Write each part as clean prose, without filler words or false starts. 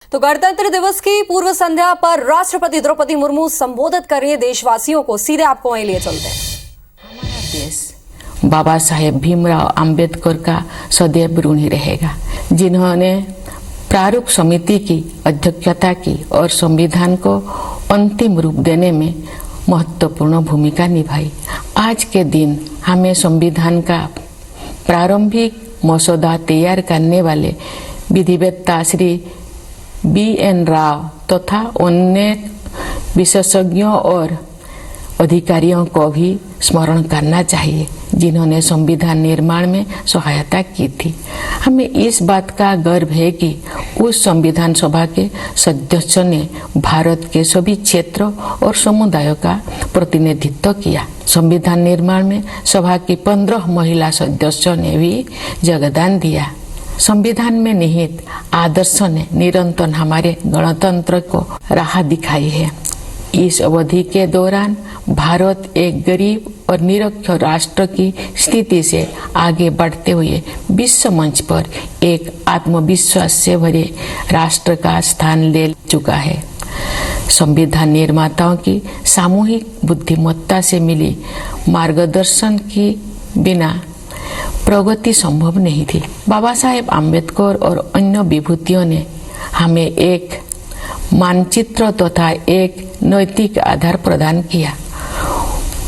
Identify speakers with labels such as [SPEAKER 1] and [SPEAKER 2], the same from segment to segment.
[SPEAKER 1] तो गणतंत्र दिवस की पूर्व संध्या पर राष्ट्रपति द्रौपदी मुर्मू संबोधित कर रही है देशवासियों को। सीधे आपको वहीं लिए चलते हैं।
[SPEAKER 2] हमारा देश बाबा साहेब भीमराव अंबेडकर का सदैव ऋणी रहेगा, जिन्होंने प्रारूप समिति की अध्यक्षता की और संविधान को अंतिम रूप देने में महत्वपूर्ण भूमिका निभाई। आज के दिन हमें संविधान का प्रारंभिक मसौदा तैयार करने वाले विधिवेत्ता श्री B.N. राव तथा अन्य विशेषज्ञों और अधिकारियों को भी स्मरण करना चाहिए, जिन्होंने संविधान निर्माण में सहायता की थी। हमें इस बात का गर्व है कि उस संविधान सभा के सदस्यों ने भारत के सभी क्षेत्रों और समुदायों का प्रतिनिधित्व किया। संविधान निर्माण में सभा की 15 महिला सदस्यों ने भी योगदान दिया। संविधान में निहित आदर्शों ने निरंतर हमारे गणतंत्र को राह दिखाई है। इस अवधि के दौरान भारत एक गरीब और निरक्षर राष्ट्र की स्थिति से आगे बढ़ते हुए विश्व मंच पर एक आत्मविश्वास से भरे राष्ट्र का स्थान ले चुका है। संविधान निर्माताओं की सामूहिक बुद्धिमत्ता से मिली मार्गदर्शन की बिना प्रगति संभव नहीं थी। बाबा साहेब आम्बेडकर और अन्य विभूतियों ने हमें एक मानचित्र तथा एक नैतिक आधार प्रदान किया।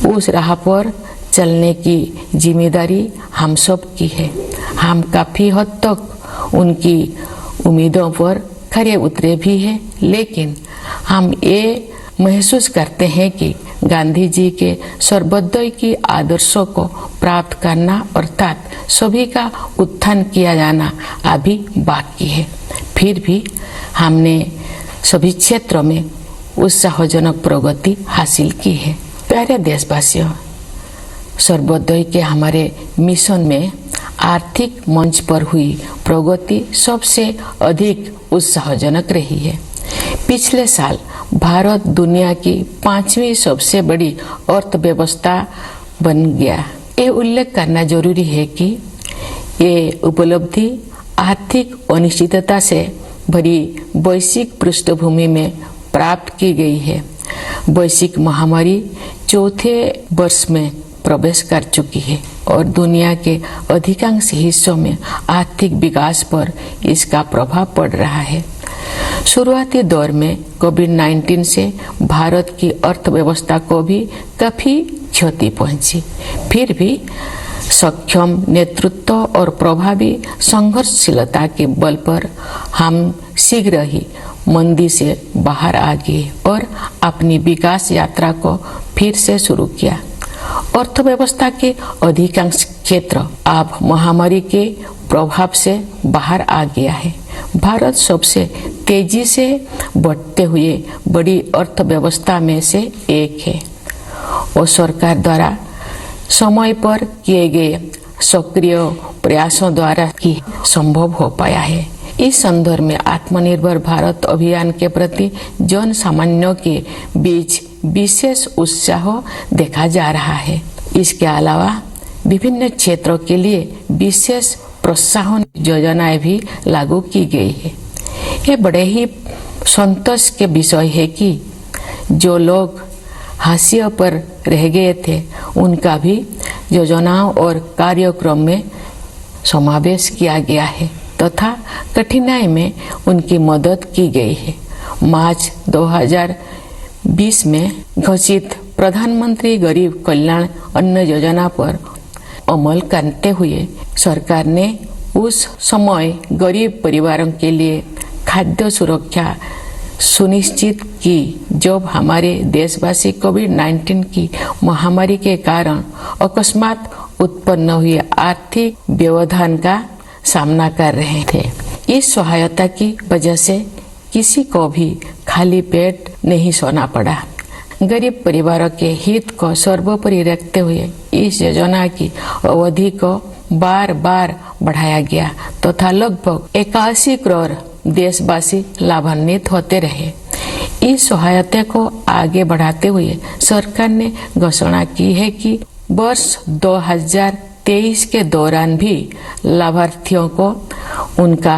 [SPEAKER 2] उस राह पर चलने की जिम्मेदारी हम सब की है। हम काफी हद तक उनकी उम्मीदों पर खरे उतरे भी हैं, लेकिन हम ये महसूस करते हैं कि गांधी जी के सर्वोदय की आदर्शों को प्राप्त करना अर्थात सभी का उत्थान किया जाना अभी बाकी है। फिर भी हमने सभी क्षेत्रों में उत्साहजनक प्रगति हासिल की है। प्यारे देशवासियों, सर्वोदय के हमारे मिशन में आर्थिक मंच पर हुई प्रगति सबसे अधिक उत्साहजनक रही है। पिछले साल भारत दुनिया की 5वीं सबसे बड़ी अर्थव्यवस्था बन गया। ये उल्लेख करना जरूरी है कि ये उपलब्धि आर्थिक अनिश्चितता से भरी वैश्विक पृष्ठभूमि में प्राप्त की गई है। वैश्विक महामारी चौथे वर्ष में प्रवेश कर चुकी है और दुनिया के अधिकांश हिस्सों में आर्थिक विकास पर इसका प्रभाव पड़ रहा है। शुरुआती दौर में कोविड-19 से भारत की अर्थव्यवस्था को भी काफी क्षति पहुंची। फिर भी सक्षम नेतृत्व और प्रभावी संघर्षशीलता के बल पर हम शीघ्र ही मंदी से बाहर आ गए और अपनी विकास यात्रा को फिर से शुरू किया। अर्थव्यवस्था के अधिकांश क्षेत्र अब महामारी के प्रभाव से बाहर आ गया है। भारत सबसे तेजी से बढ़ते हुए बड़ी अर्थव्यवस्था में से एक है और सरकार द्वारा समय पर किए गए सक्रिय प्रयासों द्वारा ही संभव हो पाया है। इस संदर्भ में आत्मनिर्भर भारत अभियान के प्रति जन सामान्यों के बीच विशेष उत्साह देखा जा रहा है। इसके अलावा विभिन्न क्षेत्रों के लिए विशेष प्रोत्साहन योजनाएं भी लागू की गई है। ये बड़े ही संतोष के विषय है कि जो लोग हाशिए पर रह गए थे उनका भी योजनाओं और कार्यक्रम में समावेश किया गया है तथा कठिनाई में उनकी मदद की गई है। मार्च 2020 में घोषित प्रधानमंत्री गरीब कल्याण अन्न योजना पर अमल करते हुए सरकार ने उस समय गरीब परिवारों के लिए खाद्य सुरक्षा सुनिश्चित की जब हमारे देशवासी कोविड-19 की महामारी के कारण अकस्मात उत्पन्न हुए आर्थिक व्यवधान का सामना कर रहे थे। इस सहायता की वजह से किसी को भी खाली पेट नहीं सोना पड़ा। गरीब परिवारों के हित को सर्वोपरि रखते हुए इस योजना की अवधि को बार बार बढ़ाया गया तथा लगभग 81 करोड़ देशवासी लाभान्वित होते रहे। इस सहायता को आगे बढ़ाते हुए सरकार ने घोषणा की है कि वर्ष 2023 के दौरान भी लाभार्थियों को उनका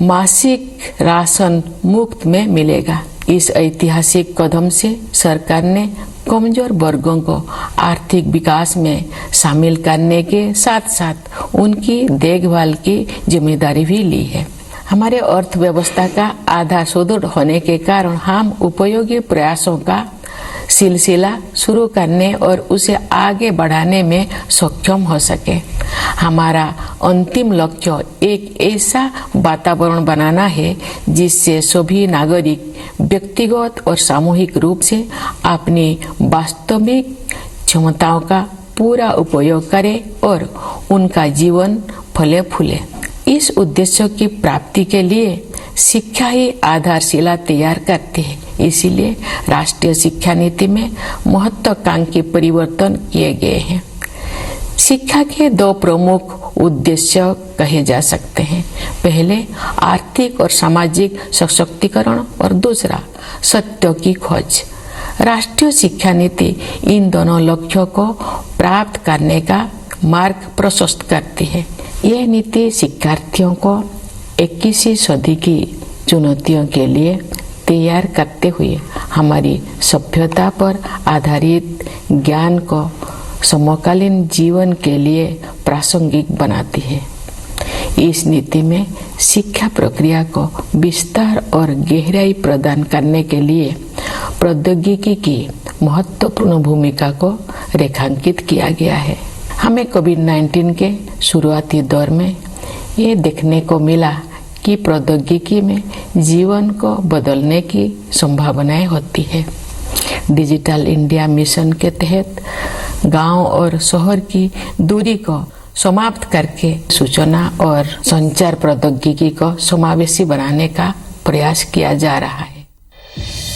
[SPEAKER 2] मासिक राशन मुफ्त में मिलेगा। इस ऐतिहासिक कदम से सरकार ने कमजोर वर्गों को आर्थिक विकास में शामिल करने के साथ साथ उनकी देखभाल की जिम्मेदारी भी ली है। हमारे अर्थव्यवस्था का आधार सुदृढ़ होने के कारण हम उपयोगी प्रयासों का सिलसिला शुरू करने और उसे आगे बढ़ाने में सक्षम हो सके। हमारा अंतिम लक्ष्य एक ऐसा वातावरण बनाना है जिससे सभी नागरिक व्यक्तिगत और सामूहिक रूप से अपनी वास्तविक क्षमताओं का पूरा उपयोग करें और उनका जीवन फले फूले। इस उद्देश्य की प्राप्ति के लिए शिक्षा ही आधारशिला तैयार करती है। इसीलिए राष्ट्रीय शिक्षा नीति में महत्वाकांक्षी परिवर्तन किए गए हैं। शिक्षा के दो प्रमुख उद्देश्य कहे जा सकते हैं। पहले आर्थिक और सामाजिक सशक्तिकरण और दूसरा सत्य की खोज। राष्ट्रीय शिक्षा नीति इन दोनों लक्ष्यों को प्राप्त करने का मार्ग प्रशस्त करती है। यह नीति शिक्षार्थियों को 21वीं सदी की चुनौतियों के लिए तैयार करते हुए हमारी सभ्यता पर आधारित ज्ञान को समकालीन जीवन के लिए प्रासंगिक बनाती है। इस नीति में शिक्षा प्रक्रिया को विस्तार और गहराई प्रदान करने के लिए प्रौद्योगिकी की महत्वपूर्ण भूमिका को रेखांकित किया गया है। हमें कोविड-19 के शुरुआती दौर में ये देखने को मिला कि प्रौद्योगिकी में जीवन को बदलने की संभावनाएं होती है। डिजिटल इंडिया मिशन के तहत गांव और शहर की दूरी को समाप्त करके सूचना और संचार प्रौद्योगिकी को समावेशी बनाने का प्रयास किया जा रहा है।